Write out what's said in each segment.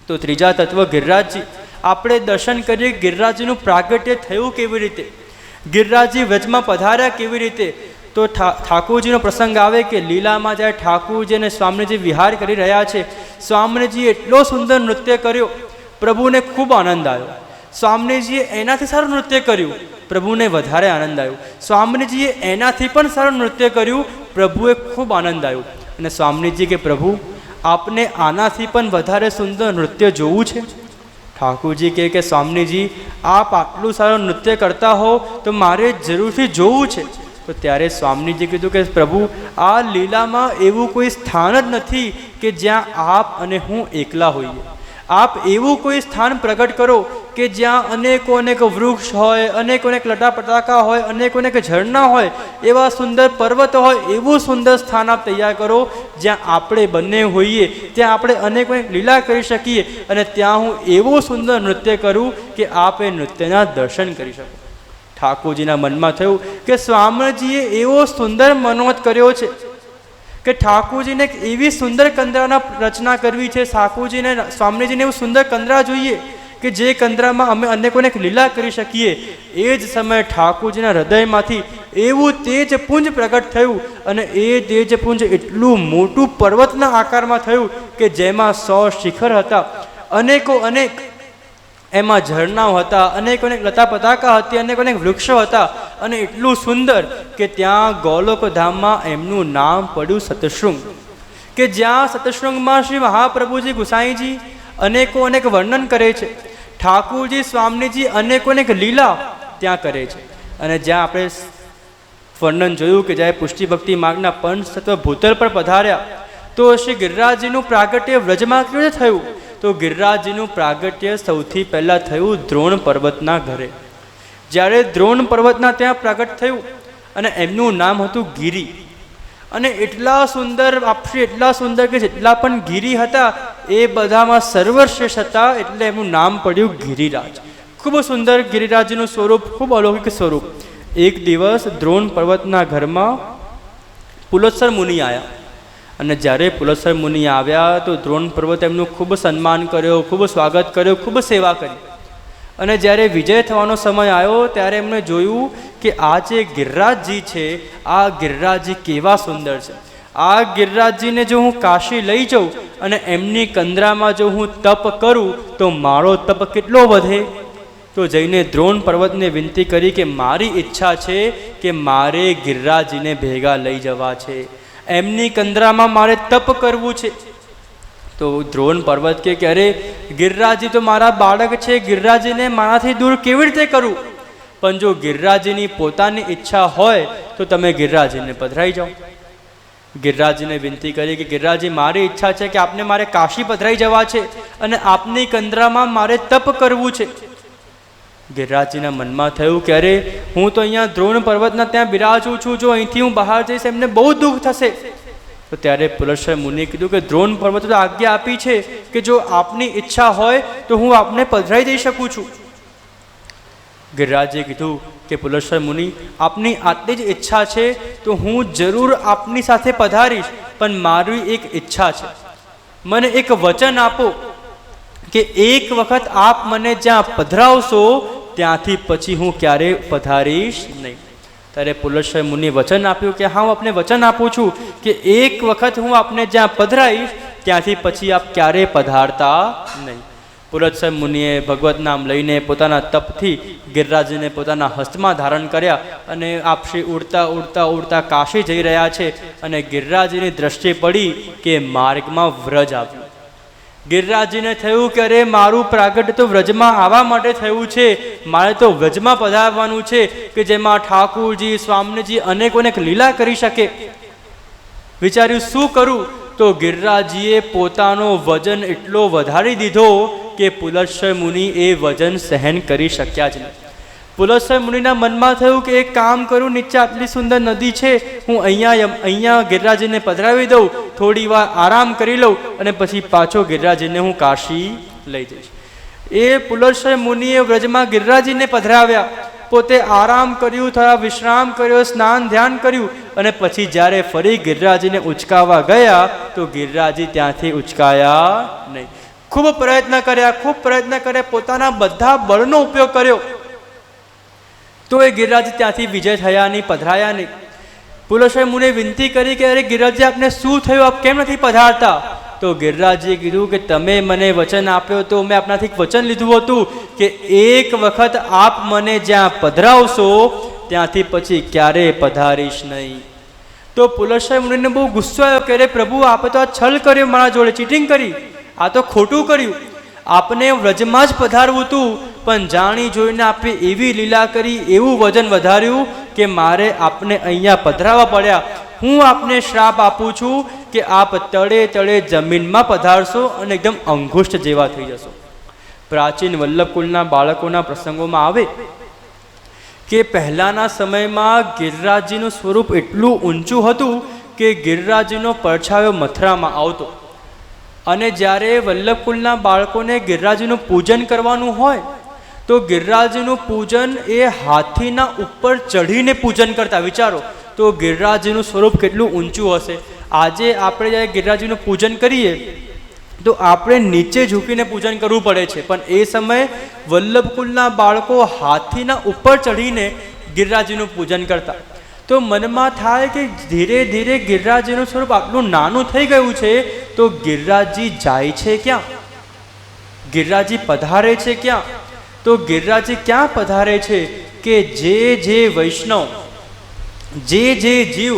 તો ત્રીજા તત્વ ગિરિરાજજી, આપણે દર્શન કરીએ ગિરિરાજજીનું પ્રાગટ્ય થયું કેવી રીતે, ગિરિરાજજી વ્રજમાં પધાર્યા કેવી રીતે. તો ઠાકોરજીનો પ્રસંગ આવે કે લીલામાં જ્યારે ઠાકોરજી અને સ્વામીજી વિહાર કરી રહ્યા છે, સ્વામીજીએ એટલો સુંદર નૃત્ય કર્યો, પ્રભુને ખૂબ આનંદ આવ્યો. સ્વામીજીએ એનાથી સારું નૃત્ય કર્યું, પ્રભુને વધારે આનંદ આવ્યો. સ્વામીજીએ એનાથી પણ સારું નૃત્ય કર્યું, પ્રભુએ ખૂબ આનંદ આવ્યો. અને સ્વામીજી કે પ્રભુ આપને આનાથી પણ વધારે સુંદર નૃત્ય જોવું છે. ઠાકોરજી કહે કે સ્વામીજી આપ આટલું સારું નૃત્ય કરતા હો તો મારે જરૂરથી જોવું છે. તો ત્યારે સ્વામીજી કીધું કે પ્રભુ આ લીલામાં એવું કોઈ સ્થાન જ નથી કે જ્યાં આપ અને હું એકલા હોઈએ. આપ એવું કોઈ સ્થાન પ્રગટ કરો કે જ્યાં અનેકો અનેક વૃક્ષ હોય, અનેકો અનેક લટા પટાકા હોય, અનેકો અનેક ઝરણા હોય, એવા સુંદર પર્વતો હોય, એવું સુંદર સ્થાન આપ તૈયાર કરો જ્યાં આપણે બંને હોઈએ, ત્યાં આપણે અનેકો અનેક લીલા કરી શકીએ અને ત્યાં હું એવું સુંદર નૃત્ય કરું કે આપ એ નૃત્યના દર્શન કરી શકો. ઠાકોરજીના મનમાં થયું કે સ્વામીજીએ એવો સુંદર મનોરથ કર્યો છે કે ઠાકોરજીને એવી સુંદર કંદરાના રચના કરવી છે. ઠાકોરજીને સ્વામીજીને એવું સુંદર કંદરા જોઈએ કે જે કંદરામાં અમે અનેકો અનેક લીલા કરી શકીએ. એ જ સમયે ઠાકોરજીના હૃદયમાંથી એવું તેજપુંજ પ્રગટ થયું અને એ તેજપુંજ એટલું મોટું પર્વતના આકારમાં થયું કે જેમાં 100 શિખર હતા, અનેકો અનેક એમાં ઝરણાઓ હતા, અનેક અનેક લતા પતાકા હતી, અનેક અનેક વૃક્ષો હતા અને એટલું સુંદર કે ત્યાં ગોલોકધામમાં એમનું નામ પડ્યું સતશૃંગ. કે જ્યાં સતશૃંગમાં શ્રી મહાપ્રભુજી ગુસાઈજી અનેકો અનેક વર્ણન કરે છે, ઠાકોરજી સ્વામીજી અનેકો અનેક લીલા ત્યાં કરે છે. અને જ્યાં આપણે વર્ણન જોયું કે જ્યારે પુષ્ટિ ભક્તિ માર્ગના પંચતત્વ ભૂતલ પર પધાર્યા તો શ્રી ગિરિરાજજીનું પ્રાગટ્ય વ્રજમાં કેવી રીતે થયું. તો ગિરિરાજજીનું પ્રાગટ્ય સૌથી પહેલાં થયું દ્રોણ પર્વતના ઘરે. જ્યારે દ્રોણ પર્વતના ત્યાં પ્રગટ થયું અને એમનું નામ હતું ગિરી. અને એટલા સુંદર આપશે, એટલા સુંદર કે જેટલા પણ ગિરી હતા એ બધામાં સર્વશ્રેષ્ઠ હતા, એટલે એમનું નામ પડ્યું ગિરિરાજ. ખૂબ સુંદર ગિરિરાજનું સ્વરૂપ, ખૂબ અલૌકિક સ્વરૂપ. એક દિવસ દ્રોણ પર્વતના ઘરમાં પુલોત્સર મુનિ આવ્યા અને જ્યારે પુલોત્સર મુનિ આવ્યા તો દ્રોણ પર્વત એમનું ખૂબ સન્માન કર્યો, ખૂબ સ્વાગત કર્યો, ખૂબ સેવા કરી. અને જ્યારે વિજય થવાનો સમય આવ્યો ત્યારે એમણે જોયું કે આ જે ગિરિરાજજી છે, આ ગિરિરાજજી કેવા સુંદર છે. આ ગિરિરાજજીને જો હું કાશી લઈ જાઉં અને એમની કંદરામાં જો હું તપ કરું તો મારો તપ કેટલો વધે. તો જઈને દ્રોણ પર્વતને વિનંતી કરી કે મારી ઈચ્છા છે કે મારે ગિરિરાજજીને ભેગા લઈ જવા છે, એમની કંદરામાં મારે તપ કરવું છે. તો દ્રોણ પર્વત કે અરે ગિરિરાજજી તો મારા બાળક છે, ગિરિરાજજીને મારાથી દૂર કેવી રીતે કરું. પણ જો ગિરિરાજજીની પોતાની ઈચ્છા હોય તો તમે ગિરિરાજજીને પધરાઈ જાઓ. ગિરિરાજજીને વિનંતી કરી કે ગિરિરાજજી મારી ઈચ્છા છે કે આપને મારે કાશી પધરાઈ જવા છે અને આપની કંદરામાં મારે તપ કરવું છે. ગિરિરાજજીના મનમાં થયું કે અરે હું તો અહીંયા દ્રોણ પર્વતના ત્યાં બિરાજું છું, જો અહીંથી હું બહાર જઈશ એમને બહુ દુઃખ થશે. તો ત્યારે પુલસ્ત્ય મુનિએ કીધું કે દ્રોણ પર્વતે તો આજ્ઞા આપી છે કે જો આપની ઈચ્છા હોય તો હું આપને પધરાઈ જઈ શકું છું. ગિરિરાજે કીધું કે પુલસ્ત્ય મુનિ આપની આટલી જ ઈચ્છા છે તો હું જરૂર આપની સાથે પધારીશ, પણ મારી એક ઈચ્છા છે, મને એક વચન આપો કે એક વખત આપ મને જ્યાં પધરાવશો ત્યાંથી પછી હું ક્યારેય પધારીશ નહીં. ત્યારે પુલસ્ત્ય મુનિએ વચન આપ્યું કે હા હું આપને વચન આપું છું કે એક વખત હું આપને જ્યાં પધરાઈશ ત્યાંથી પછી આપ ક્યારેય પધારતા નહીં. પુલસ્ત્ય મુનિએ ભગવત નામ લઈને પોતાના તપથી ગિરિરાજજીને પોતાના હસ્તમાં ધારણ કર્યા અને આપશ્રી ઉડતા ઉડતા ઉડતા કાશી જઈ રહ્યા છે અને ગિરિરાજજીની દ્રષ્ટિ પડી કે માર્ગમાં વ્રજ આવ્યું. ગિરિરાજજીને થયું કે અરે મારું પ્રાગટ્ય તો વ્રજમાં આવવા માટે થયું છે, મારે તો વ્રજમાં પધારવાનું છે કે જેમાં ઠાકોરજી સ્વામીજી અનેકો અનેક લીલા કરી શકે. વિચાર્યું શું કરું. તો ગિરિરાજજીએ પોતાનો વજન એટલો વધારી દીધો કે પુલસ્ત્ય મુનિ એ વજન સહન કરી શક્યા જ નહીં. પુલસ્ત્ય મુનિના મનમાં થયું કે એક કામ કરું, નીચે આટલી સુંદર નદી છે, હું અહીંયા ગિરિરાજજીને પધરાવી દઉં, થોડી વાર આરામ કરી લઉં અને પછી પાછો ગિરિરાજજીને હું કાશી લઈ જઈશ. એ પુલસ્ત્ય મુનિએ વ્રજમાં ગિરિરાજજીને પધરાવ્યા, પોતે આરામ કર્યું, થોડા વિશ્રામ કર્યો, સ્નાન ધ્યાન કર્યું અને પછી જ્યારે ફરી ગિરિરાજજીને ઉચકાવવા ગયા તો ગિરિરાજજી ત્યાંથી ઉચકાયા નહીં. ખૂબ પ્રયત્ન કર્યા, પોતાના બધા બળનો ઉપયોગ કર્યો, તો એ ગિરિરાજ ત્યાંથી વિજય થયા નહીં, પધરાયા નહીં. પુલસ્ત્ય મુનિએ વિનંતી કરી કે અરે ગિરિરાજજી, આપને શું થયું, આપ કેમ નથી પધારતા? તો ગિરિરાજજીએ કીધું કે તમે મને વચન આપ્યો તો મેં આપનાથી વચન લીધું હતું કે એક વખત આપ મને જ્યાં પધરાવશો ત્યાંથી પછી ક્યારેય પધારીશ નહીં. તો પુલસ્ત્ય મુનિને બહુ ગુસ્સો આવ્યો કે અરે પ્રભુ, આપે તો આ છલ કર્યો, મારા જોડે ચીટિંગ કરી, આ તો ખોટું કર્યું. આપને વ્રજમાં જ પધારવું હતું, પણ જાણી જોઈને આપે એવી લીલા કરી, એવું વજન વધાર્યું કે મારે આપને અહીંયા પધરાવવા પડ્યા. હું આપને શ્રાપ આપું છું કે આપ તળે તળે જમીનમાં પધારશો અને એકદમ અંગુષ્ઠ જેવા થઈ જશો. પ્રાચીન વલ્લભકુળના બાળકોના પ્રસંગોમાં આવે કે પહેલાંના સમયમાં ગિરિરાજજીનું સ્વરૂપ એટલું ઊંચું હતું કે ગિરિરાજજીનો પડછાયો મથુરામાં આવતો. અને જ્યારે વલ્લભકુળના બાળકોને ગિરિરાજજીનું પૂજન કરવાનું હોય તો ગિરિરાજજીનું પૂજન એ હાથીના ઉપર ચઢીને પૂજન કરતા. વિચારો તો ગિરિરાજજીનું સ્વરૂપ કેટલું ઊંચું હશે. આજે આપણે જ્યારે ગિરિરાજજીનું પૂજન કરીએ તો આપણે નીચે ઝૂકીને પૂજન કરવું પડે છે, પણ એ સમયે વલ્લભકુળના બાળકો હાથીના ઉપર ચઢીને ગિરિરાજજીનું પૂજન કરતા. તો મનમાં થાય કે ધીરે ધીરે ગિરિરાજજીનું સ્વરૂપ આટલું નાનું થઈ ગયું છે, તો ગિરિરાજજી જાય છે ક્યાં? ગિરિરાજજી પધારે છે ક્યાં? તો ગિરિરાજજી ક્યાં પધારે છે કે જે વૈષ્ણવ, જે જીવ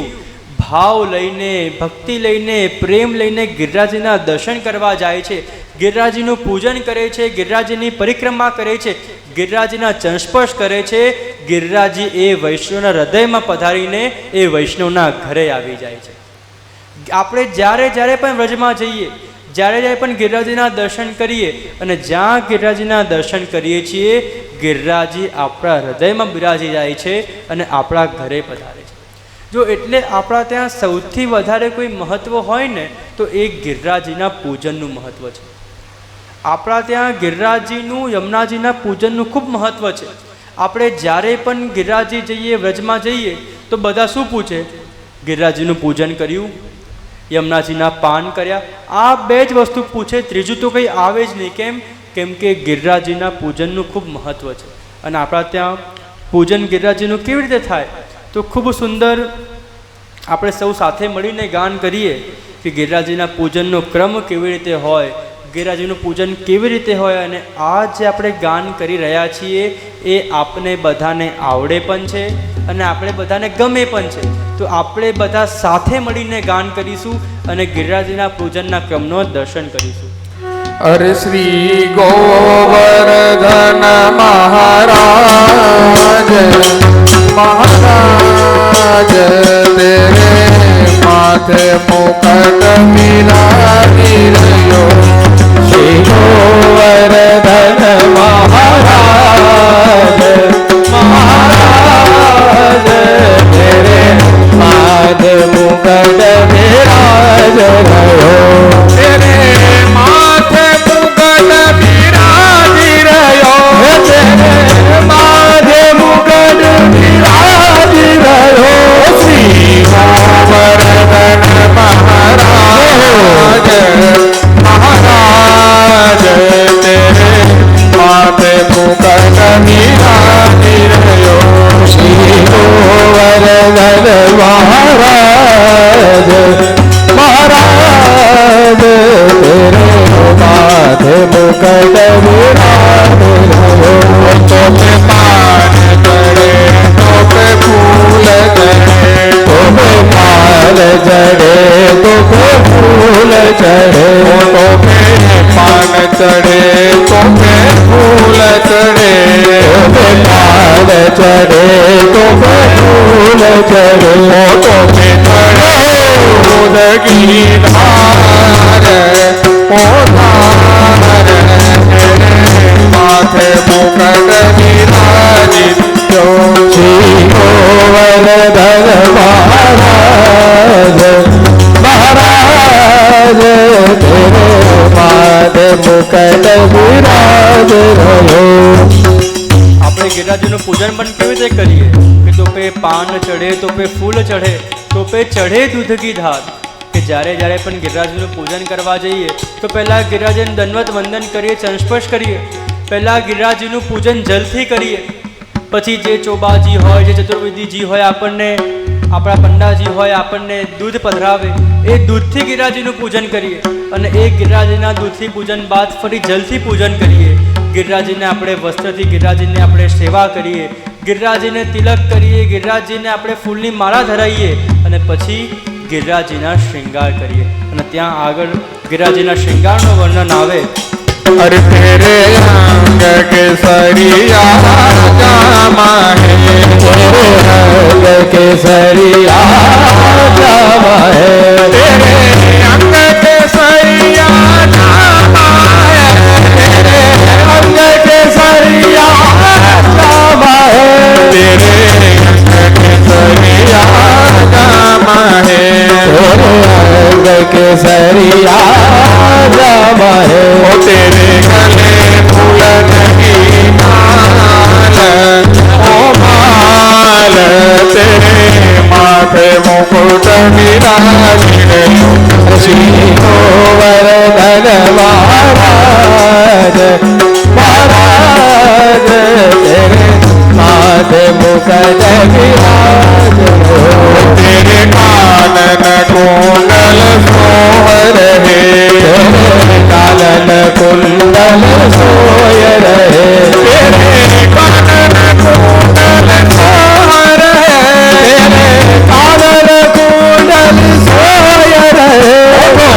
ભાવ લઈને, ભક્તિ લઈને, પ્રેમ લઈને ગિરિરાજજીના દર્શન કરવા જાય છે, ગિરિરાજજીનું પૂજન કરે છે, ગિરિરાજજીની પરિક્રમા કરે છે, ગિરિરાજજીના ચરણસ્પર્શ કરે છે, ગિરિરાજજી એ વૈષ્ણવના હૃદયમાં પધારીને એ વૈષ્ણવના ઘરે આવી જાય છે. આપણે જ્યારે પણ વ્રજમાં જઈએ, જ્યારે પણ ગિરિરાજજીના દર્શન કરીએ અને જ્યાં ગિરિરાજજીના દર્શન કરીએ છીએ, ગિરિરાજજી આપણા હૃદયમાં બિરાજી જાય છે અને આપણા ઘરે પધારે છે. જો એટલે આપણા ત્યાં સૌથી વધારે કોઈ મહત્ત્વ હોય ને તો એ ગિરિરાજજીના પૂજનનું મહત્ત્વ છે. આપણા ત્યાં ગિરિરાજજીનું, યમુનાજીના પૂજનનું ખૂબ મહત્ત્વ છે. આપણે જ્યારે પણ ગિરિરાજજી જઈએ, વ્રજમાં જઈએ તો બધા શું પૂછે? ગિરિરાજજીનું પૂજન કર્યું, યમુનાજીના પાન કર્યા, આ બે જ વસ્તુ પૂછે, ત્રીજું તો કંઈ આવે જ નહીં. કેમ કે ગિરિરાજજીના પૂજનનું ખૂબ મહત્ત્વ છે. અને આપણા ત્યાં પૂજન ગિરિરાજજીનું કેવી રીતે થાય? તો ખૂબ સુંદર આપણે સૌ સાથે મળીને ગાન કરીએ કે ગિરિરાજજીના પૂજનનો ક્રમ કેવી રીતે હોય, ગિરિરાજજીનું પૂજન કેવી રીતે હોય. અને આ જે આપણે ગાન કરી રહ્યા છીએ એ આપણે બધાને આવડે પણ છે અને આપણે બધાને ગમે પણ છે. તો આપણે બધા સાથે મળીને ગાન કરીશું અને ગિરિરાજજીના પૂજનના ક્રમનો દર્શન કરીશું. અરે શ્રી ગોવર્ધન મહારાજ મહારાજ તેરે માથે મુકટ બિરાજી રહ્યો. શ્રી ગોવર્ધન મહારાજ મહારાજ તેરે માથે મુકટ બિરાજ રહ્યો. તેરે માથે મુકટ બિરાજી રહ્યો. તેરે માથે મુકટ બિરાજી રહ્યો. શ્રી ગોવર્ધન મહારાજ મહારાજ તેરે માથે મુકટ બિરાજી રહ્યો. શ્રી ગોવર્ધન મહારાજ મહારાજ તેરે માથે મુકટ બિરાજી રહ્યો. તોપે પાન ચડે, તોપે ફૂલ ચડે, તોપે પાન ચડે, તોપે ફૂલ ચડે, તોપે પાન ચડે, તોપે ફૂલ ચડે, તોપે પાન ચડે, તોપે ફૂલ ચડે, તોપે ચડે ઉદગી ધાર ઓ ધાર માથે મુકટ બિરાજી રહ્યો. શ્રી ગોવર્ધન મહારાજ મહારાજ તેરે માથે મુકટ બિરાજી રહ્યો. આપણે ગિરિરાજજીનું પૂજન પણ કેવી રીતે કરીએ કે તોપે પાન ચઢે, તોપે ફૂલ ચઢે, તોપે ચઢે દૂધ કી ધાર. કે જ્યારે જ્યારે પણ ગિરિરાજનું પૂજન કરવા જઈએ તો પહેલાં ગિરિરાજને દંડવત વંદન કરીએ, ચરણસ્પર્શ કરીએ. પહેલાં ગિરિરાજનું પૂજન જલથી કરીએ, પછી જે ચોબાજી હોય, જે ચતુર્વેદીજી હોય, આપણને આપણા પંડાજી હોય આપણને દૂધ પધરાવે, એ દૂધથી ગિરિરાજનું પૂજન કરીએ. અને એ ગિરિરાજના દૂધથી પૂજન બાદ ફરી જલથી પૂજન કરીએ. ગિરિરાજને આપણે વસ્ત્રથી ગિરિરાજને આપણે સેવા કરીએ, ગિરિરાજને તિલક કરીએ, ગિરિરાજને આપણે ફૂલની માળા ધરાવીએ અને પછી ગિરિરાજના શૃંગાર કરીએ. અને ત્યાં આગળ ગિરિરાજના શૃંગારનું વર્ણન આવે. अरे तेरे अंग केसरिया जामा है, तेरे अंग केसरिया जामा है, तेरे अंग केसरिया जामा है, तेरे अंग केसरिया जामा है, तेरे अंग केसरिया जामा है, तेरे अंग केसरिया जामा है. ओ तेरे गले फूल नहीं माल, ओ माल तेरे माथे मुकुट विराजित, श्री गोवर्धन महाराज महाराज तेरे माथे मुकुट विराज. तेरे कानन कुंडल सोह रहे, कानन कुंडल सोय रहे, तेरे कानन कुंडल सोह रहे, तेरे कानन कुंडल सोय रहे.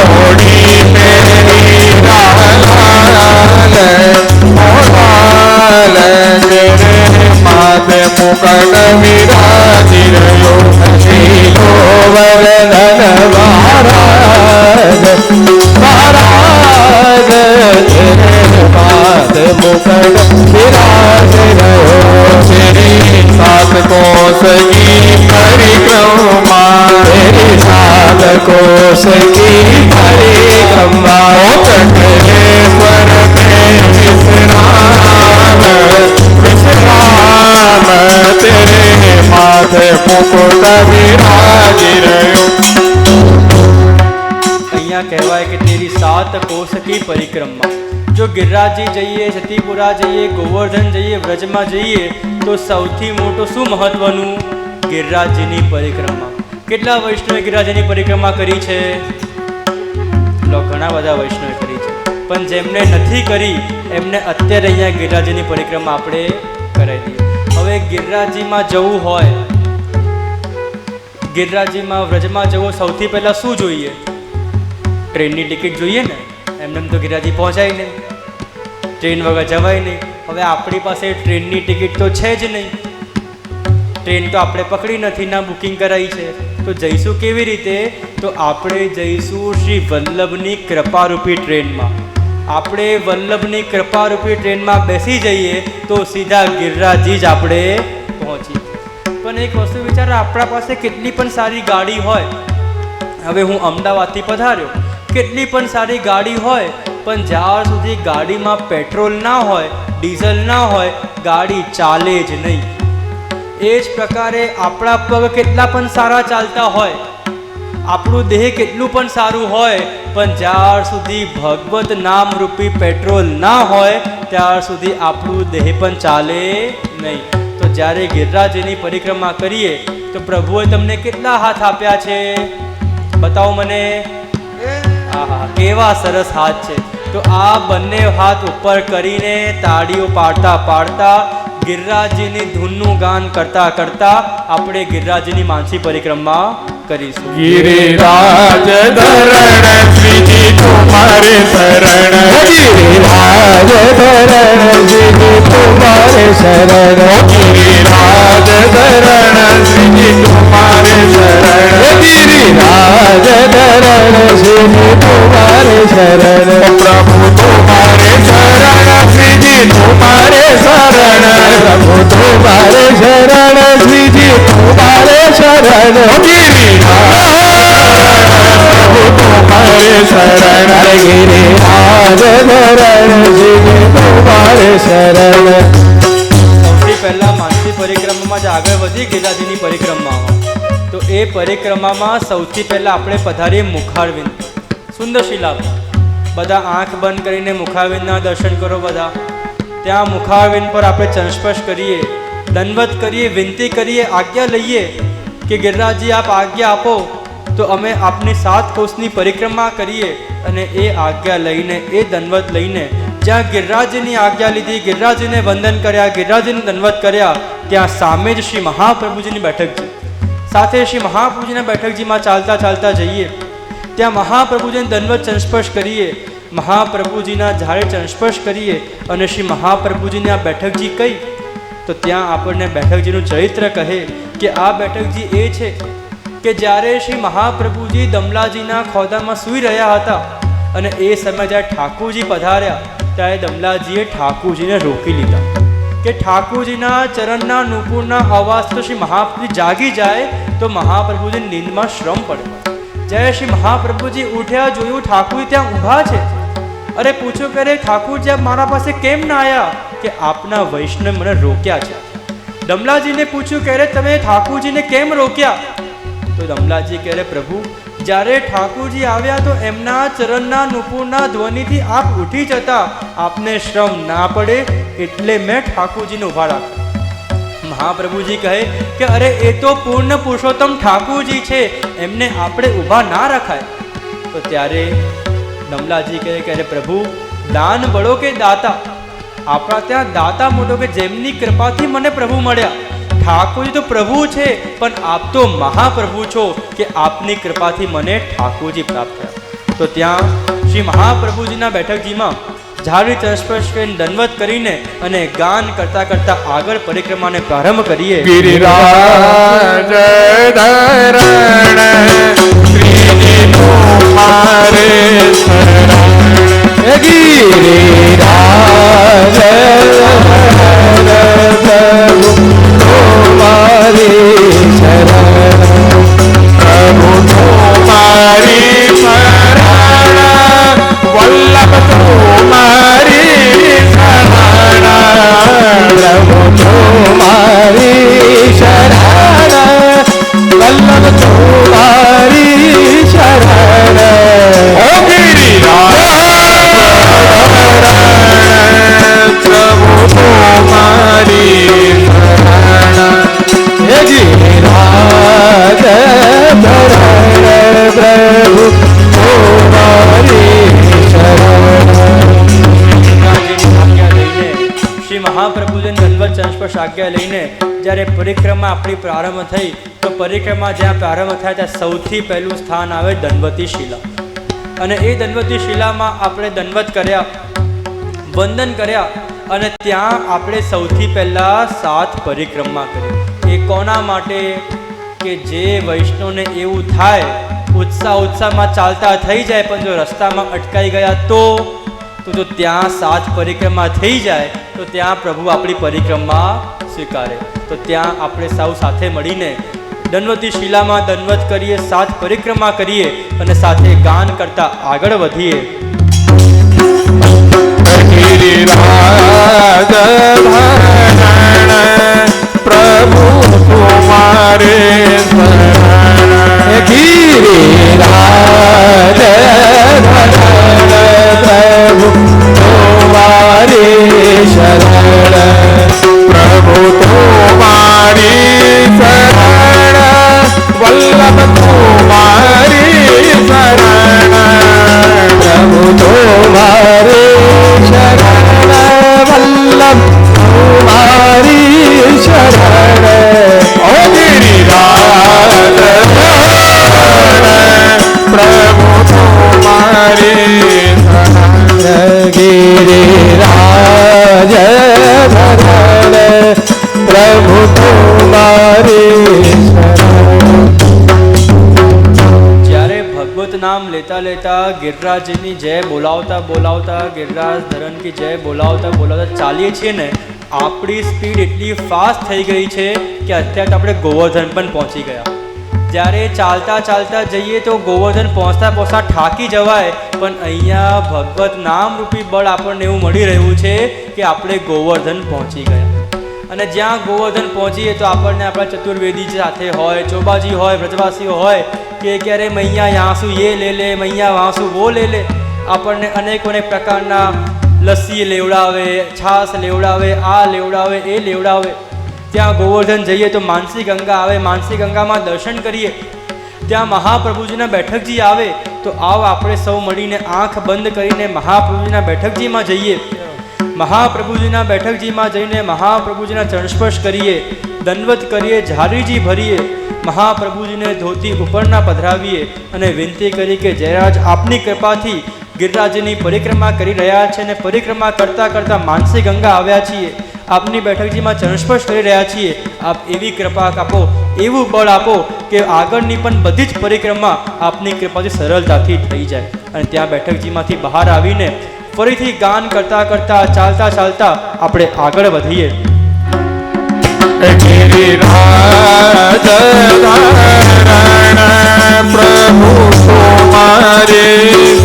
घोड़ी मेरी लाल लाल, तेरे माथे मुकुट विराजी रहो, श्री गोवर्धन महाराज महाराज तेरे माथे मुकुट विराज रहो. तेरी सात कोस की परिक्रमा, तेरी सात कोस की परिक्रमा, कटलेश्वर में विश्राम विश्राम, तेरे माथे मुकुट विराजी रहो. અહીંયા કહેવાય કે તેરી સાત કોષ કી પરિક્રમા. જો ગિરિરાજજી જઈએ, સતીપુરા જઈએ, ગોવર્ધન જઈએ, વ્રજમાં જઈએ તો સૌથી મોટું શું મહત્વનું? ગિરિરાજજીની પરિક્રમા. કેટલા વૈષ્ણવે ગિરિરાજજીની પરિક્રમા કરી છે? ઘણા બધા વૈષ્ણવે કરી છે, પણ જેમને નથી કરી એમને અત્યારે અહીંયા ગિરિરાજજીની પરિક્રમા આપણે કરાવી દઈએ. હવે ગિરિરાજજીમાં જવું હોય, ગિરિરાજજીમાં વ્રજમાં જવું, સૌથી પહેલાં શું જોઈએ? ટ્રેનની ટિકિટ જોઈએ ને. એમને તો ગિરિરાજજી પહોંચાય નહીં, ટ્રેન વગર જવાય નહીં. હવે આપણી પાસે ટ્રેનની ટિકિટ તો છે જ નહીં, ટ્રેન તો આપણે પકડી નથી, ના બુકિંગ કરાવી છે. તો જઈશું કેવી રીતે? તો આપણે જઈશું શ્રી વલ્લભની કૃપારૂપી ટ્રેનમાં. આપણે વલ્લભની કૃપારૂપી ટ્રેનમાં બેસી જઈએ તો સીધા ગિરિરાજજી જ આપણે પહોંચીએ. પણ એક વસ્તુ વિચારો, આપણા પાસે કેટલી પણ સારી ગાડી હોય, હવે હું અમદાવાદથી પધાર્યો, કેટલી પણ સારી ગાડી હોય, પણ જ્યાં સુધી ગાડીમાં પેટ્રોલ ના હોય, ડીઝલ ના હોય, ગાડી ચાલે જ નહીં. એ જ પ્રકારે આપણા પગ કેટલા પણ સારા ચાલતા હોય, આપણું દેહ કેટલું પણ સારું હોય, પણ જ્યાર સુધી ભગવત નામ રૂપી પેટ્રોલ ના હોય ત્યાર સુધી આપણું દેહ પણ ચાલે નહીં. તો જ્યારે ગિરિરાજજીની પરિક્રમા કરીએ તો પ્રભુએ તમને કેટલા હાથ આપ્યા છે? બતાવો મને. આહા, કેવા સરસ હાથ છે. તો આ બંને હાથ ઉપર કરીને તાળીઓ પાડતા પાડતા ગિરિરાજજીની ધૂનનું ગાન કરતા કરતા આપણે ગિરિરાજજીની માનસી પરિક્રમા કરીશું. गिरिराज धरण श्रीजी तुम्हारे शरण, गिरिराज धरण श्रीजी तुम्हारे शरण, गिरिराज धरण श्रीजी तुम्हारे शरण, गिरिराज धरण श्रीजी तुम्हारे शरण. प्रभु तुम्हारे शरण श्रीजी तुम्हारे शरण, प्रभु तुम्हारे शरण श्रीजी तुम्हारे शरण, प्रभु तुम्हारे शरण, गिरिराज धरण श्रीजी तुम्हारे शरण. સૌથી પહેલા માનસી પરિક્રમામાં જ આગળ વધી ગિરિરાજજીની પરિક્રમામાં તો એ પરિક્રમામાં સૌથી પહેલાં આપણે પધારીએ મુખારવિંદ. સુંદર શિલા, બધા આંખ બંધ કરીને મુખારવિંદના દર્શન કરો. બધા ત્યાં મુખારવિંદ પર આપણે ચરણસ્પર્શ કરીએ, દંડવત કરીએ, વિનંતી કરીએ, આજ્ઞા લઈએ કે ગિરિરાજજી આપ આજ્ઞા આપો તો અમે આપની 7 કોષની પરિક્રમા કરીએ. અને એ આજ્ઞા લઈને, એ દંડવત લઈને જ્યાં ગિરિરાજજીની આજ્ઞા લીધી, ગિરિરાજજીને વંદન કર્યા, ગિરિરાજજીને દંડવત કર્યા, ત્યાં સામે જ શ્રી મહાપ્રભુજીની બેઠક છે. સાથે શ્રી મહાપ્રભુજીના બેઠકજીમાં ચાલતા ચાલતા જઈએ, ત્યાં મહાપ્રભુજીને દંડવત ચરણસ્પર્શ કરીએ. મહાપ્રભુજીના જ્યારે ચરણસ્પર્શ કરીએ અને શ્રી મહાપ્રભુજીની આ બેઠકજી કઈ, તો ત્યાં આપણને બેઠકજીનું ચરિત્ર કહે કે આ બેઠકજી એ છે કે જ્યારે શ્રી મહાપ્રભુજી દમલાજીના ખોદામાં સૂઈ રહ્યા હતા અને એ સમયે જ્યારે ઠાકોરજી પધાર્યા ત્યારે દમલાજીએ ઠાકોરજીને રોકી લીધા કે ઠાકોરજીના ચરણના નુપુરના અવાજ તો શ્રી મહાપ્રભુજી જાગી જાય તો મહાપ્રભુજી નીંદમાં શ્રમ પડે. જ્યારે શ્રી મહાપ્રભુજી ઉઠ્યા, જોયું ઠાકોરજી ત્યાં ઊભા છે. અરે પૂછો કરે ઠાકોરજી આપ મારા પાસે કેમ ના આવ્યા? કે આપના વૈષ્ણવ મને રોક્યા છે. દમલાજીને પૂછ્યું કે તમે ઠાકોરજીને કેમ રોક્યા? તો દમલાજી કહે પ્રભુ જ્યારે ઠાકોરજી આવ્યા તો એમના ચરણના નુપુરના ધ્વનિથી આપ ઉઠી જતા, આપને શ્રમ ના પડે એટલે મેં ઠાકોરજીને ઊભા રાખ્યા. મહાપ્રભુજી કહે કે અરે એ તો પૂર્ણ પુરુષોત્તમ ઠાકોરજી છે, એમને આપણે ઊભા ના રખાય. તો ત્યારે દમલાજી કહે કે અરે પ્રભુ દાન બળો કે દાતા, આપણા ત્યાં દાતા મોટો કે જેમની કૃપાથી મને પ્રભુ મળ્યા. ઠાકોરજી તો પ્રભુ છે પણ આપ તો મહાપ્રભુ છો કે આપની કૃપાથી મને ઠાકોરજી પ્રાપ્ત થયા. તો ત્યાં શ્રી મહાપ્રભુજીના બેઠકજીમાં ઝાડી ચરણસ્પર્શ કરીને દંડવત કરીને અને ગાન કરતા કરતા આગળ પરિક્રમાને પ્રારંભ કરીએ. ગિરિરાજ ધરણ શ્રીજીનું મારે શરણ. ગિરિરાજ મારી શરણ, પ્રભુ મારી શરણ, વલ્લભ મારી શરણ, પ્રભુ મારી શરણ, વલ્લભ મારી શરણ. ઓ ગિરિરાજ પ્રભુ મારી ગિરિરાજ ધરણ, પ્રભુ મારી શ્રી મહાપ્રભુજીને દંડવત ચરણસ્પર્શ આજ્ઞા લઈને જ્યારે પરિક્રમા આપણી પ્રારંભ થઈ તો પરિક્રમા જ્યાં પ્રારંભ થાય ત્યાં સૌથી પહેલું સ્થાન આવે દંડવતી શિલા. અને એ દંડવતી શિલામાં આપણે દંડવત કર્યા, વંદન કર્યા અને ત્યાં આપણે સૌથી પહેલાં 7 પરિક્રમા કરી. એ કોના માટે? કે જે વૈષ્ણવને એવું થાય ઉત્સાહમાં ચાલતા થઈ જાય પણ જો રસ્તામાં અટકાઈ ગયા તો ત્યાં 7 પરિક્રમા થઈ જાય તો ત્યાં પ્રભુ આપણી પરિક્રમા સ્વીકારે. તો ત્યાં આપણે સૌ સાથે મળીને દંડવતી શિલામાં દંડવત કરીએ, 7 પરિક્રમા કરીએ અને સાથે ગાન કરતા આગળ વધીએ. ગિરિરાજ ધરણ, પ્રભુ તુમારે શરણ. ગિરિરાજ ધરણ, પ્રભુ તુમારે શરણ, પ્રભુ તુમારી શરણ, વલ્લભ તુમારી શરણ, પ્રભુ તુમારી શરણ, વલ્લભ તુમારી શરણ. ઓ ગિરિરાજ ધરણ, પ્રભુ તુમારી શરણ. ગિરિરાજ ધરણ, પ્રભુ તુમારી શરણ. જ્યારે ભગવત નામ લેતા લેતા ગિરિરાજની જય બોલાવતા બોલાવતા, ગિરિરાજ ધરણ કી જય બોલાવતા બોલાવતા ચાલીએ છીએ ને, આપણી સ્પીડ એટલી ફાસ્ટ થઈ ગઈ છે કે અત્યારે તો આપણે ગોવર્ધન પણ પહોંચી ગયા. જ્યારે ચાલતા ચાલતા જઈએ તો ગોવર્ધન પહોંચતા પહોંચતા થાકી જવાય, પણ અહીંયા ભગવત નામ રૂપી બળ આપણને એવું મળી રહ્યું છે કે આપણે ગોવર્ધન પહોંચી ગયા. અને જ્યાં ગોવર્ધન પહોંચીએ તો આપણને આપણા ચતુર્વેદી સાથે હોય, ચોબાજી હોય, વ્રજવાસીઓ હોય કે ક્યારે મૈયા યાસુ એ લે લે, મૈયા વાંસુ વો લે લે. આપણને અનેક પ્રકારના લસ્સી લેવડાવે, છાશ લેવડાવે, આ લેવડાવે, એ લેવડાવે. ત્યાં ગોવર્ધન જઈએ તો માનસી ગંગા આવે, માનસી ગંગામાં દર્શન કરીએ. ત્યાં મહાપ્રભુજીના બેઠકજી આવે તો આવો આપણે સૌ મળીને આંખ બંધ કરીને મહાપ્રભુજીના બેઠકજીમાં જઈએ. મહાપ્રભુજીના બેઠકજીમાં જઈને મહાપ્રભુજીના ચરણસ્પર્શ કરીએ, દંડવત કરીએ, ઝારીજી ભરીએ, મહાપ્રભુજીને ધોતી ઉપરના પધરાવીએ અને વિનંતી કરી કે જયરાજ આપની કૃપાથી ગિરિરાજની પરિક્રમા કરી રહ્યા છે અને પરિક્રમા કરતાં કરતાં માનસી ગંગા આવ્યા છીએ, આપની બેઠકજીમાં ચરણસ્પર્શ કરી રહ્યા છીએ. આપ એવી કૃપા આપો, એવું બળ આપો કે આગળની પણ બધી જ પરિક્રમા આપની કૃપાથી સરળતાથી થઈ જાય. અને ત્યાં બેઠકજીમાંથી બહાર આવીને ફરીથી ગાન કરતા કરતા ચાલતા ચાલતા આપણે આગળ વધીએ. ગિરિરાજ પ્રભુ તમારે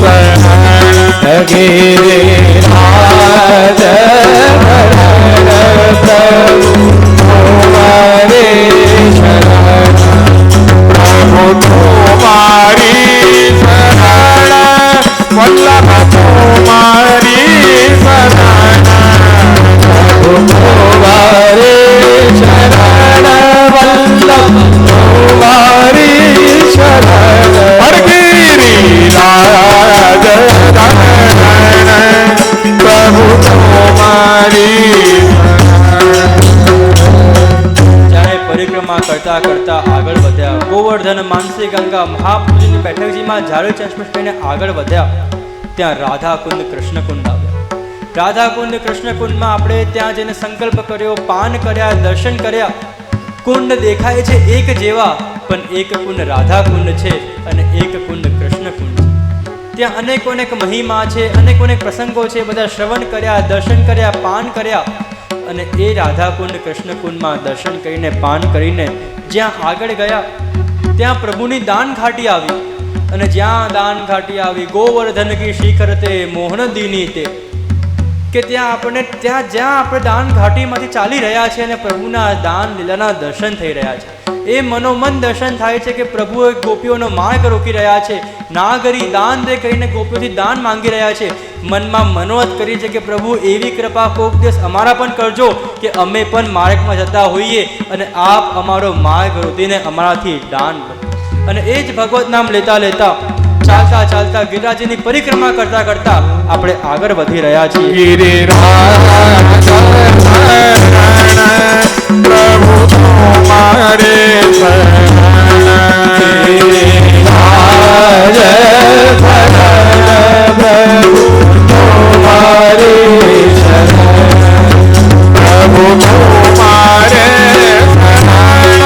શરણ, ગિરિરાજ પ્રભુ તમારે શરણ, પ્રભુ તમારી શરણ, વલ્લભ તમારી શરણ, પ્રભુ તમારી શરણ, વલ્લભ તમારી શરણ, ગિરિરાજ પ્રભુ તમારી. જ્યારે પરિક્રમા કરતા કરતા આગળ વધ્યા, ગોવર્ધન માનસી ગંગા મહાપ્રભુજીની બેઠકજીમાં ઝાડુ ચરણસ્પર્શ કરીને આગળ વધ્યા. ત્યાં રાધાકુંડ કૃષ્ણકુંડ આવ્યા. રાધાકુંડ કૃષ્ણકુંડમાં આપણે ત્યાં જઈને સંકલ્પ કર્યો, પાન કર્યા, દર્શન કર્યા. કુંડ દેખાય છે એક જેવા, પણ એક કુંડ રાધાકુંડ છે અને એક કુંડ કૃષ્ણકુંડ છે. ત્યાં અનેક મહિમા છે, અનેક પ્રસંગો છે. બધા શ્રવણ કર્યા, દર્શન કર્યા, પાન કર્યા અને એ રાધાકુંડ કૃષ્ણકુંડમાં દર્શન કરીને પાન કરીને જ્યાં આગળ ગયા ત્યાં પ્રભુની દાન ઘાટી આવી. અને જ્યાં દાન ઘાટી આવી, ગોવર્ધન કી શિખર તે મોહન દીની તે, કે જ્યાં આપણે દાન ઘાટીમાંથી ચાલી રહ્યા છે અને પ્રભુના દાન લીલાના દર્શન થઈ રહ્યા છે. એ મનોમન દર્શન થાય છે કે પ્રભુએ ગોપીઓનો માર્ગ રોકી રહ્યા છે. નાગરી દાન દે કહીને ગોપીઓથી દાન માંગી રહ્યા છે. મનમાં મનોવત કરી છે કે પ્રભુ એવી કૃપા કોક દિવસ અમારા પણ કરજો કે અમે પણ માર્ગમાં જતા હોઈએ અને આપ અમારો માર્ગ રોકીને અમારાથી દાન લો. અને એ જ ભગવત નામ લેતા લેતા ચાલતા ચાલતા ગિરિરાજની પરિક્રમા કરતા કરતા આપણે આગળ વધી રહ્યા છીએ. ગિરિરાજ પ્રભુ તમારે શરણ, ગિરિરાજ પ્રભુ તમારે શરણ, પ્રભુ તમારે શરણ,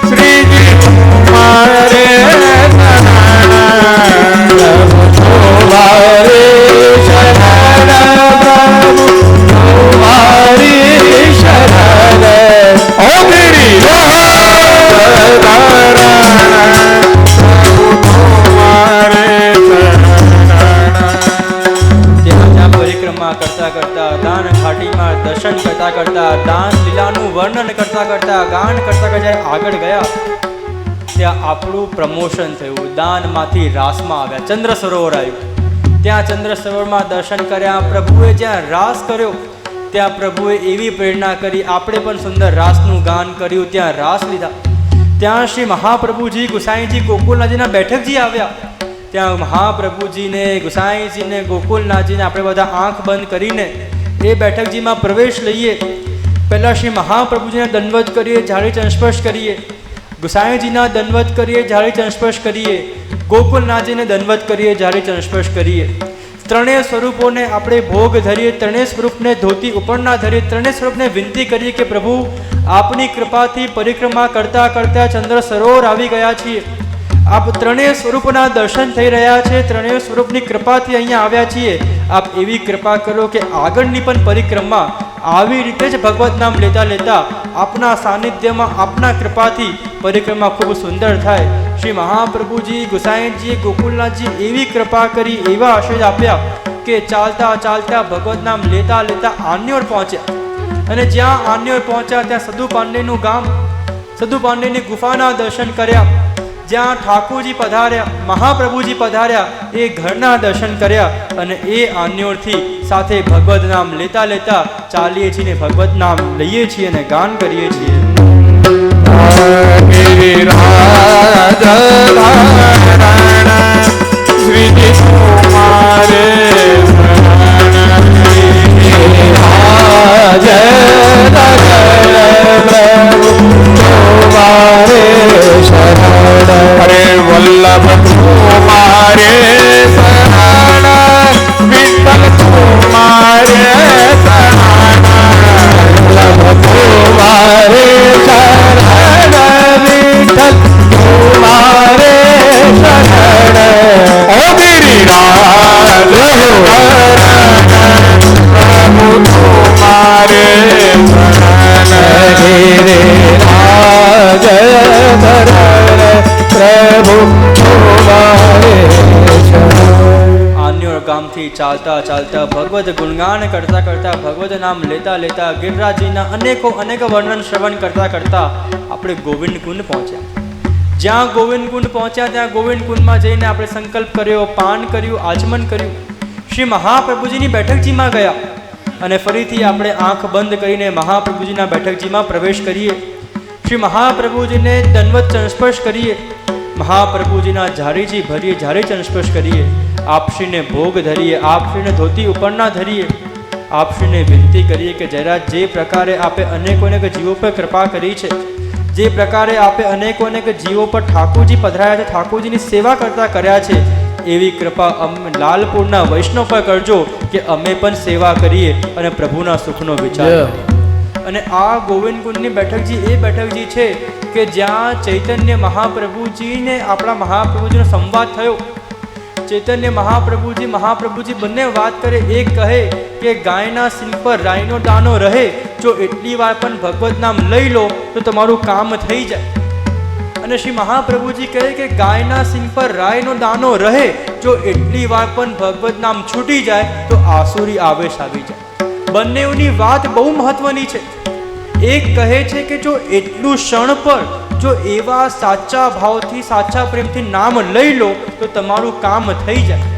શ્રીજી તમારે શરણ, પ્રભુ તમારે શરણ, પ્રભુ તમારી શરણ, ઓ ગિરિરાજ પ્રભુ તમારે ત્યાં પરિક્રમા કરતા કરતા, દાન ઘાટીમાં દર્શન કરતા કરતા, દાન લીલાનું વર્ણન કરતા કરતા, ગાન કરતા કરતા જ્યારે આગળ ગયા ત્યાં આપણું પ્રમોશન થયું. દાનમાંથી રાસમાં આવ્યા, ચંદ્ર સરોવર આવ્યું. ત્યાં ચંદ્ર સરોવરમાં દર્શન કર્યા. પ્રભુએ જ્યાં રાસ કર્યો ત્યાં પ્રભુએ એવી પ્રેરણા કરી, આપણે પણ સુંદર રાસનું ગાન કર્યું. ત્યાં રાસ લીધા. ત્યાં શ્રી મહાપ્રભુજી ગુસાઈજી ગોકુલનાથજીના બેઠકજી આવ્યા. ત્યાં મહાપ્રભુજીને, ગુસાઈજીને, ગોકુલનાથજીને આપણે બધા આંખ બંધ કરીને એ બેઠકજીમાં પ્રવેશ લઈએ. પહેલાં શ્રી મહાપ્રભુજીને દંડવત કરીએ, ઝાડી ચરણસ્પર્શ કરીએ. ગુસાઈજીના દંડવત કરીએ, ઝાડી ચરણસ્પર્શ કરીએ. ગોકુલનાથજીને દંડવત કરીએ, ઝાડી ચરણસ્પર્શ કરીએ. ત્રણેય સ્વરૂપોને આપણે ભોગ ધરીએ, ત્રણેય સ્વરૂપને ધોતી ઉપરના ધરીએ, ત્રણેય સ્વરૂપને વિનંતી કરીએ કે પ્રભુ આપની કૃપાથી પરિક્રમા કરતા કરતા ચંદ્ર સરોવર આવી ગયા છીએ. આપ ત્રણેય સ્વરૂપના દર્શન થઈ રહ્યા છે, ત્રણેય સ્વરૂપની કૃપાથી અહીંયા આવ્યા છીએ. આપ એવી કૃપા કરો કે આગળની પણ પરિક્રમા આવી રીતે જ ભગવત નામ લેતા લેતા આપના સાનિધ્યમાં, આપના કૃપાથી પરિક્રમા ખૂબ સુંદર થાય. શ્રી મહાપ્રભુજી, ગુસાઈજી, ગોકુલનાથજી એવી કૃપા કરી, એવા આશીર્વાદ આપ્યા કે ચાલતા ચાલતા ભગવત નામ લેતા લેતા આન્યોર પહોંચ્યા. અને જ્યાં આન્યો પહોંચ્યા ત્યાં સદુ પાંડેનું ગામ, સદુ પાંડેની ગુફાના દર્શન કર્યા. જ્યાં ઠાકોરજી પધાર્યા, મહાપ્રભુજી પધાર્યા, એ ઘરના દર્શન કર્યા. અને એ આન્યોરથી સાથે ભગવદ નામ લેતા લેતા ચાલીએ છીએ ને ભગવદ નામ લઈએ છીએ અને ગાન કરીએ છીએ. ગિરિરાજ ધારણ શ્રી કુમારે શરણ, ગિરિરાજ ધારણ કુમારે શરણ, હરે વલ્લભ કુમારે શરણ, વિઠ્ઠલ કુમારે શરણ, વલ્લભ કુમારે શરણ, વિઠ્ઠલ કુમારે શરણ, ઓ ગિરિરાજ પ્રભુ કુમારે શરણ, ગિરિરાજ પ્રભુ કુમારે શરણ. આન્યોર ગામથી ચાલતા ચાલતા ભગવદ ગુણગાન કરતા કરતા ભગવદ નામ લેતા લેતા ગિરિરાજજીના અનેક વર્ણન શ્રવણ કરતા કરતા આપણે ગોવિંદ કુંડ પહોંચ્યા. જ્યાં ગોવિંદ કુંડ પહોંચ્યા ત્યાં ગોવિંદ કુંડમાં જઈને આપણે સંકલ્પ કર્યો, પાન કર્યું, આચમન કર્યું, શ્રી મહાપ્રભુજીની બેઠકજીમાં ગયા. અને ફરીથી આપણે આંખ બંધ કરીને મહાપ્રભુજીના બેઠકજીમાં પ્રવેશ કરીએ. શ્રી મહાપ્રભુજીને દંડવત સંસ્પર્શ કરીએ, મહાપ્રભુજીના ઝારીજી ભરીએ, ઝારી સંસ્પર્શ કરીએ, આપશ્રીને ભોગ ધરીએ, આપશ્રીને ધોતી ઉપરના ધરીએ, આપશ્રીને વિનંતી કરીએ કે જરા જે પ્રકારે આપે અનેકો અનેક જીવો પર કૃપા કરી છે, જે પ્રકારે આપે અનેકો અનેક જીવો પર ઠાકોરજી પધરાયા છે, ઠાકોરજીની સેવા કરતા કર્યા છે, એવી કૃપા લાલપુરના વૈષ્ણવ પર કરજો કે અમે પણ સેવા કરીએ અને પ્રભુના સુખનો વિચાર કરીએ. અને આ ગોવિંદ કુંડની બેઠકજી એ બેઠકજી છે કે જ્યાં ચૈતન્ય મહાપ્રભુજીને આપણા મહાપ્રભુજીનો સંવાદ થયો. ચૈતન્ય મહાપ્રભુજી બંને વાત કરે. એક કહે કે ગાયના સિંગ પર રાઈનો દાણો રહે, જો એટલી વાર પણ ભગવત નામ લઈ લો તો તમારું કામ થઈ જાય. અને શ્રી મહાપ્રભુજી કહે કે ગાયના સિંગ પર રાઈનો દાણો રહે, જો એટલી વાર પણ ભગવત નામ છૂટી જાય તો આસુરી આવેશ આવી જાય. બંનેની વાત બહુ મહત્વની છે. એક કહે છે કે જો એટલું ક્ષણ પર જો એવા સાચા ભાવથી સાચા પ્રેમથી નામ લઈ લો તો તમારું કામ થઈ જાય.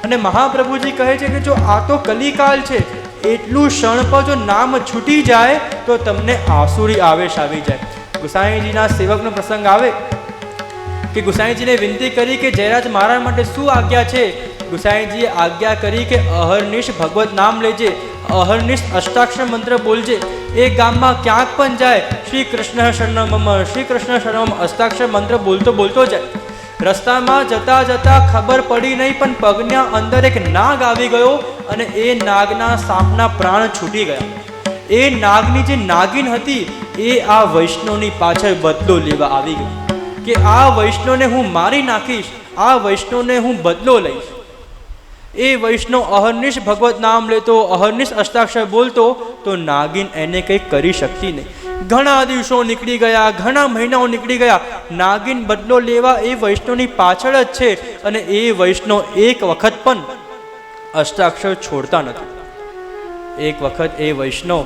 અને મહાપ્રભુજી કહે છે કે જો આ તો કલિકાલ છે, એટલું ક્ષણ પર જો નામ છૂટી જાય તો તમને આસુરી આવેશ આવી જાય. ગુસાઈજીના સેવકનો પ્રસંગ આવે કે ગુસાઈજીને વિનંતી કરી કે જયરાજ મારા માટે શું આજ્ઞા છે. ગુસાઈજીએ આજ્ઞા કરી કે અહર્નિશ ભગવત નામ લેજે, અહર્નિશ અષ્ટાક્ષર મંત્ર બોલજે. એ ગામમાં ક્યાંક પણ જાય શ્રી કૃષ્ણ શરણમ, શ્રી કૃષ્ણ શરણમ અષ્ટાક્ષર મંત્ર બોલતો બોલતો જાય. રસ્તામાં જતા જતા ખબર પડી નહીં પણ પગના અંદર એક નાગ આવી ગયો અને એ નાગના સાપના પ્રાણ છૂટી ગયા. એ નાગની જે નાગિન હતી એ આ વૈષ્ણવની પાછળ બદલો લેવા આવી ગઈ કે આ વૈષ્ણવને હું મારી નાખીશ, આ વૈષ્ણવને હું બદલો લઈશ. એ વૈષ્ણવ અહર્નિશ ભગવત નામ લેતો, અહર્નિશ અષ્ટાક્ષર બોલતો તો નાગિન એને કંઈ કરી શકતી નહીં. ઘણા દિવસો નીકળી ગયા, ઘણા મહિનાઓ નીકળી ગયા, નાગિન બદલો લેવા એ વૈષ્ણવની પાછળ જ છે. અને એ વૈષ્ણવ એક વખત પણ અષ્ટાક્ષર છોડતા નથી. એક વખત એ વૈષ્ણવ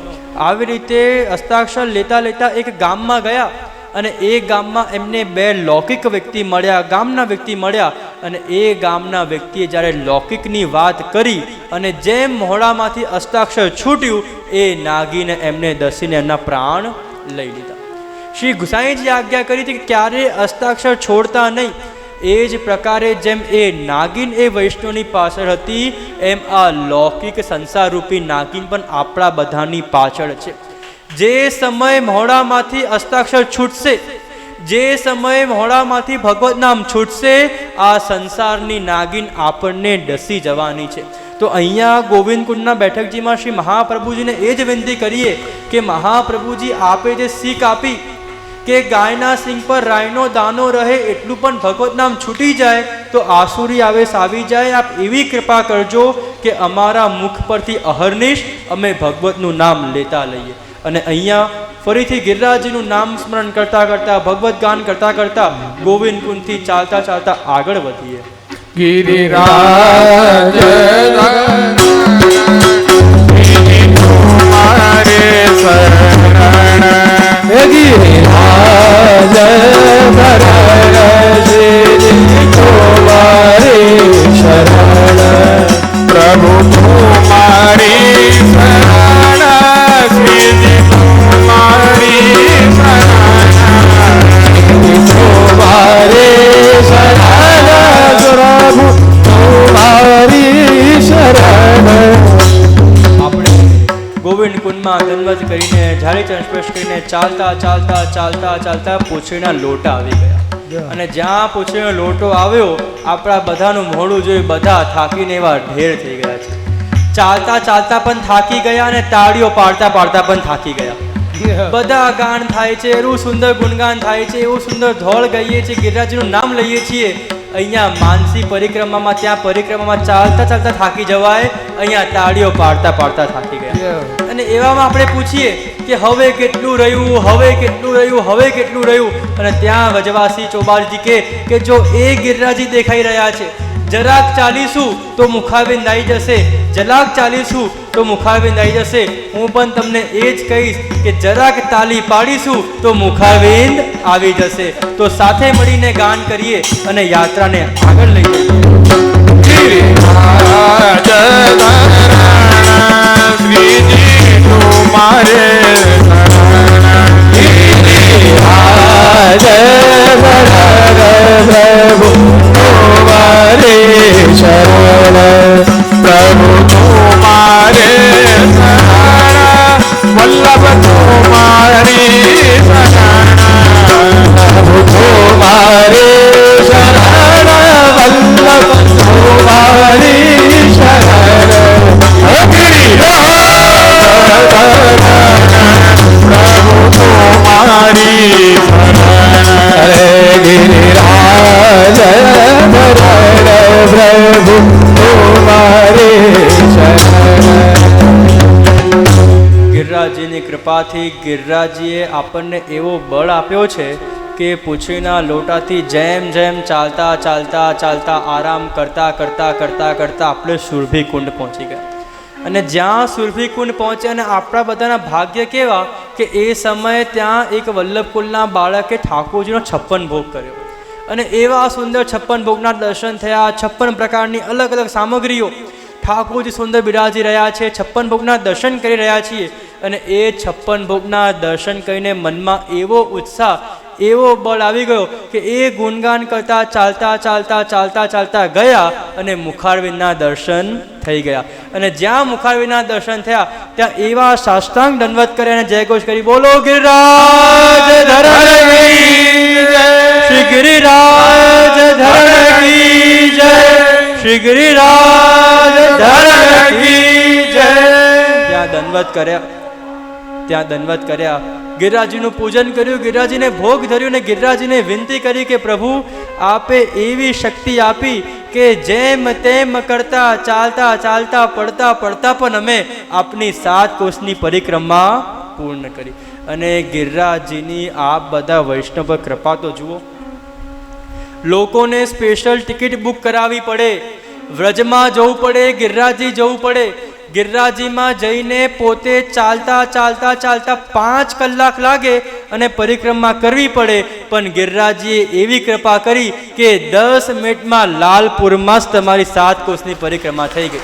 આવી રીતે અષ્ટાક્ષર લેતા લેતા એક ગામમાં ગયા અને એ ગામમાં એમને બે લૌકિક વ્યક્તિ મળ્યા, ગામના વ્યક્તિ મળ્યા. અને એ ગામના વ્યક્તિએ જ્યારે લૌકિકની વાત કરી અને જેમ મોઢામાંથી અષ્ટાક્ષર છૂટ્યું એ નાગીને એમને દસીને એમના પ્રાણ લઈ લીધા. શ્રી ગુસાઈજી આજ્ઞા કરી હતી કે ક્યારે અષ્ટાક્ષર છોડતા નહીં. એ જ પ્રકારે જેમ એ નાગિન એ વૈષ્ણવની પાછળ હતી એમ આ લૌકિક સંસારરૂપી નાગિન પણ આપણા બધાની પાછળ છે. જે સમય મોઢામાંથી અષ્ટાક્ષર છૂટશે, જે સમયે મોઢામાંથી ભગવત નામ છૂટશે, આ સંસારની નાગિન આપણને ડસી જવાની છે. તો અહીંયા ગોવિંદ કુંડના બેઠકજીમાં શ્રી મહાપ્રભુજીને એ જ વિનંતી કરીએ કે મહાપ્રભુજી આપે જે શીખ આપી કે ગાયના સિંગ પર રાઈનો દાનો રહે એટલું પણ ભગવત નામ છૂટી જાય તો આસુરી આવેશ આવી જાય. આપ એવી કૃપા કરજો કે અમારા મુખ પરથી અહર્નિશ અમે ભગવતનું નામ લેતા લઈએ. અને અહીંયા ફરીથી ગિરિરાજજીનું નામ સ્મરણ કરતા કરતા ભગવત ગાન કરતા કરતા ગોવિંદ કુંડથી ચાલતા ચાલતા આગળ વધીએ. ગિરિરાજ ગોવિંદ કુંડમાં દંડવત કરીને ઝાડી ચરણ કરીને ચાલતા ચાલતા ચાલતા ચાલતા પૂંછડીના લોટા આવી ગયા અને જ્યાં પૂંછડીનો લોટો આવ્યો આપણા બધાનું મોઢું જોઈ બધા થાકીને એવા ઢેર થઈ ગયા છે. ચાલતા ચાલતા પણ થાકી ગયા અને તાળીઓ પાડતા પાડતા પણ થાકી ગયા. બધા ગાન થાય છે, એવું સુંદર ગુણગાન થાય છે, એવું સુંદર ધોળ ગાઈએ છીએ, ગિરિરાજનું નામ લઈએ છીએ. અહીંયા માનસી પરિક્રમામાં ત્યાં પરિક્રમામાં ચાલતા ચાલતા થાકી જવાય, અહીંયા તાળીઓ પાડતા પાડતા થાકી ગયા. અને એવામાં આપણે પૂછીએ કે હવે કેટલું રહ્યું, હવે કેટલું રહ્યું, હવે કેટલું રહ્યું. અને ત્યાં વજવાસી ચોબારજી કે જો એ ગિરિરાજી દેખાઈ રહ્યા છે, જરાક ચાલીશું તો મુખાબિંદ આવી જશે, જરાક ચાલીશું તો મુખાબિંદ આવી જશે. હું પણ તમને એ જ કહીશ કે જરાક તાલી પાડીશું તો મુખાબિંદ આવી જશે. તો સાથે મળીને ગાન કરીએ અને યાત્રાને આગળ લઈ જઈએ. શ્રીજી તમારે શરણ પ્રભુ તુમારે શરણ વલ્લભ તુમારી શરણ પ્રભુ તુમારે શરણ વલ્લભ તુમારી શરણ પ્રભુ તુમારી ગિરિરાજ પ્રભુ તુમારે ગિરિરાજજીની કૃપાથી ગિરિરાજજીએ આપણને એવો બળ આપ્યો છે કે પૂંછડીના લોટાથી જેમ જેમ ચાલતા ચાલતા ચાલતા આરામ કરતા કરતા કરતા કરતા આપણે સુરભી કુંડ પહોંચી ગયા. અને જ્યાં સુરભી કુંડ પહોંચે અને આપણા બધાના ભાગ્ય કેવા કે એ સમયે ત્યાં એક વલ્લભકુલના બાળકે ઠાકોરજીનો 56 ભોગ કર્યો અને એવા સુંદર 56 ભોગના દર્શન થયા. 56 પ્રકારની અલગ અલગ સામગ્રીઓ ઠાકોરજી સુંદર બિરાજી રહ્યા છે, 56 ભોગના દર્શન કરી રહ્યા છીએ. અને એ 56 ભોગના દર્શન કરીને મનમાં એવો ઉત્સાહ, એવો બળ આવી ગયો કે એ ગુણગાન કરતા ચાલતા ચાલતા ચાલતા ચાલતા ગયા અને મુખારવિંદના દર્શન થઈ ગયા. અને જ્યાં મુખારવિંદના દર્શન થયા ત્યાં એવા સાષ્ટાંગ દંડવત કરે અને જયઘોષ કરી બોલો ગિરિરાજ ધરણ કી જય, શ્રી ગિરિરાજ ધરણ કી જય, શ્રી ગિરિરાજ ધરણ કી જય. ત્યાં દંડવત કર્યા, ગિરિરાજજીનું પૂજન કર્યું, ગિરિરાજજીને ભોગ ધર્યું અને ગિરિરાજજીને વિનંતી કરી કે પ્રભુ આપે એવી શક્તિ આપી કે જેમ તેમ કરતા ચાલતા ચાલતા પડતા પડતા પણ અમે આપની 7 કોષની પરિક્રમા પૂર્ણ કરી. અને ગિરિરાજજીની આપ બધા વૈષ્ણવ કૃપા તો જુઓ, લોકોને સ્પેશિયલ ટિકિટ બુક કરાવવી પડે, વ્રજમાં જવું પડે, ગિરિરાજજી જવું પડે. ગિરિરાજજીમાં જઈને પોતે ચાલતા ચાલતા ચાલતા 5 કલાક લાગે અને પરિક્રમા કરવી પડે. પણ ગિરિરાજજીએ એવી કૃપા કરી કે 10 મિનિટમાં લાલપુરમાં જ તમારી 7 કોષની પરિક્રમા થઈ ગઈ.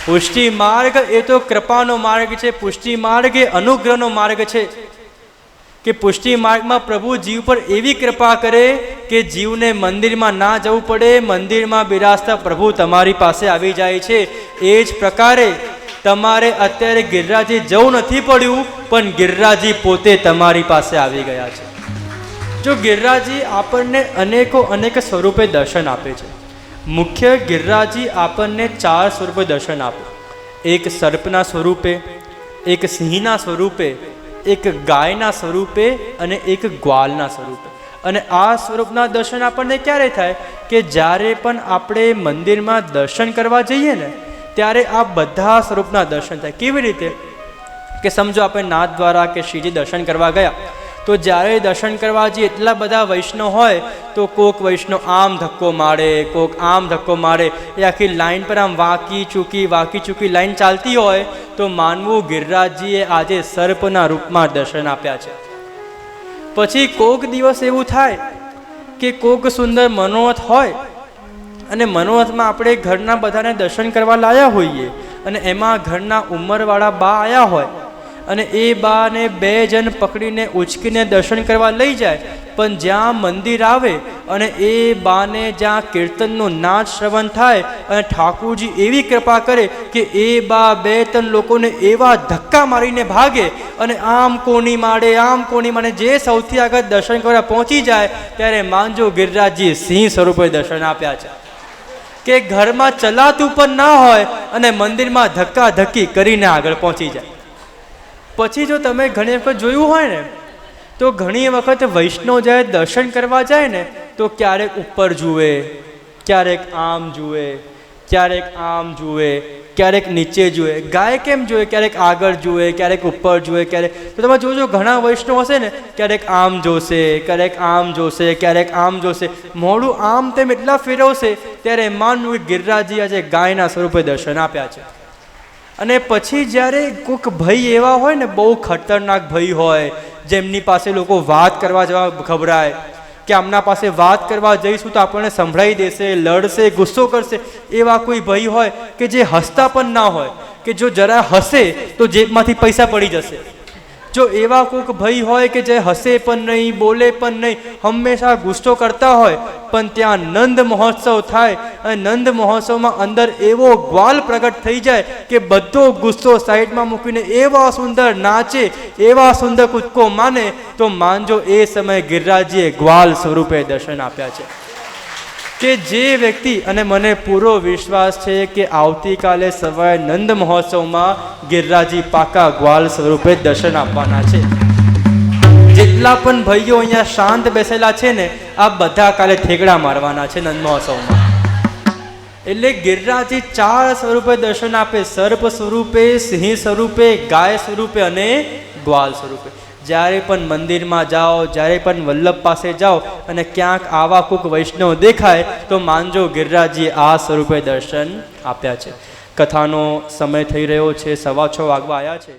પુષ્ટિ માર્ગ એ તો કૃપાનો માર્ગ છે, પુષ્ટિ માર્ગ એ અનુગ્રહનો માર્ગ છે કે પુષ્ટિ માર્ગમાં પ્રભુ જીવ પર એવી કૃપા કરે કે જીવને મંદિરમાં ના જવું પડે, મંદિરમાં બિરાજતા પ્રભુ તમારી પાસે આવી જાય છે. એ જ પ્રકારે તમારે અત્યારે ગિરિરાજજી જવું નથી પડ્યું, પણ ગિરિરાજજી પોતે તમારી પાસે આવી ગયા છે. જો ગિરિરાજજી આપણને અનેક સ્વરૂપે દર્શન આપે છે. મુખ્ય ગિરિરાજજી આપણને 4 સ્વરૂપે દર્શન આપે, એક સર્પના સ્વરૂપે, એક સિંહના સ્વરૂપે, એક ગાયના સ્વરૂપે અને એક ગ્વાલના સ્વરૂપે. અને આ સ્વરૂપના દર્શન આપણને ક્યારે થાય કે જ્યારે પણ આપણે મંદિરમાં દર્શન કરવા જઈએ ને ત્યારે આ બધા સ્વરૂપના દર્શન થાય. કેવી રીતે કે સમજો આપણે નાથ દ્વારા કે શ્રીજી દર્શન કરવા ગયા, તો જ્યારે દર્શન કરવા જઈએ એટલા બધા વૈષ્ણવ હોય તો કોક વૈષ્ણવ આમ ધક્કો મારે, કોક આમ ધક્કો મારે, એ આખી લાઈન પર આમ વાંકી ચૂકી લાઈન ચાલતી હોય તો માનવું ગિરિરાજજીએ આજે સર્પના રૂપમાં દર્શન આપ્યા છે. પછી કોક દિવસ એવું થાય કે કોક સુંદર મનોરથ હોય અને મનોરથમાં આપણે ઘરના બધાને દર્શન કરવા લાયા હોઈએ અને એમાં ઘરના ઉંમરવાળા બા આવ્યા હોય અને એ બાને 2 જણ પકડીને ઉચકીને દર્શન કરવા લઈ જાય. પણ જ્યાં મંદિર આવે અને એ બાને જ્યાં કીર્તનનો નાદ શ્રવણ થાય અને ઠાકોરજી એવી કૃપા કરે કે એ બા 2-3 લોકોને એવા ધક્કા મારીને ભાગે અને આમ કોની માડે જે સૌથી આગળ દર્શન કરવા પહોંચી જાય ત્યારે માનજો ગિરિરાજજી સિંહ સ્વરૂપે દર્શન આપ્યા છે કે ઘરમાં ચલાતું પણ ના હોય અને મંદિરમાં ધક્કા ધક્કી કરીને આગળ પહોંચી જાય. પછી જો તમે ઘણી વખત જોયું હોય ને તો ઘણી વખત વૈષ્ણવ જ્યારે દર્શન કરવા જાય ને તો ક્યારેક ઉપર જુએ, ક્યારેક આમ જુએ, ક્યારેક આમ જુએ, ક્યારેક નીચે જુએ. ગાય કેમ જુએ? ક્યારેક આગળ જુએ, ક્યારેક ઉપર જુએ, ક્યારેક. તો તમે જોજો ઘણા વૈષ્ણવ હશે ને ક્યારેક આમ જોશે, ક્યારેક આમ જોશે, ક્યારેક આમ જોશે, મોઢું આમ તેમ એટલા ફેરવશે ત્યારે માનવું ગિરિરાજજી આજે ગાયના સ્વરૂપે દર્શન આપ્યા છે. અને પછી જ્યારે કોઈક ભય એવા હોય ને બહુ ખતરનાક ભય હોય જેમની પાસે લોકો વાત કરવા જવા ઘબરાય કે આમના પાસે વાત કરવા જઈશું તો આપણને સંભળાઈ દેશે, લડશે, ગુસ્સો કરશે, એવા કોઈ ભય હોય કે જે હસતા પણ ના હોય કે જો જરા હસે તો જેબમાંથી પૈસા પડી જશે. જો એવા કોઈક ભય હોય કે જે હસે પણ નહીં, બોલે પણ નહીં, હંમેશા ગુસ્સો કરતા હોય, પણ ત્યાં નંદ મહોત્સવ થાય અને નંદ મહોત્સવમાં અંદર એવો ગ્વાલ પ્રગટ થઈ જાય કે બધો ગુસ્સો સાઈડમાં મૂકીને એવા સુંદર નાચે, એવા સુંદર કૂદકો માને, તો માનજો એ સમયે ગિરિરાજજીએ ગ્વાલ સ્વરૂપે દર્શન આપ્યા છે. કે જે વ્યક્તિ, અને મને પૂરો વિશ્વાસ છે કે આવતીકાલે સવારે નંદ મહોત્સવમાં ગિરિરાજજી પાકા ગ્વાલ સ્વરૂપે દર્શન આપવાના છે. જેટલા પણ ભાઈઓ અહીંયા શાંત બેસેલા છે ને આ બધા કાલે ઠેકડા મારવાના છે નંદ મહોત્સવમાં. એટલે ગિરિરાજજી 4 સ્વરૂપે દર્શન આપે: સર્પ સ્વરૂપે, સિંહ સ્વરૂપે, ગાય સ્વરૂપે અને ગ્વાલ સ્વરૂપે. જ્યારે પણ મંદિરમાં જાઓ, જ્યારે પણ વલ્લભ પાસે જાઓ અને ક્યાંક આવા કોઈક વૈષ્ણવ દેખાય તો માનજો ગિરિરાજજીએ આ સ્વરૂપે દર્શન આપ્યા છે. કથાનો સમય થઈ રહ્યો છે, 6:15 વાગવા આવ્યા છે.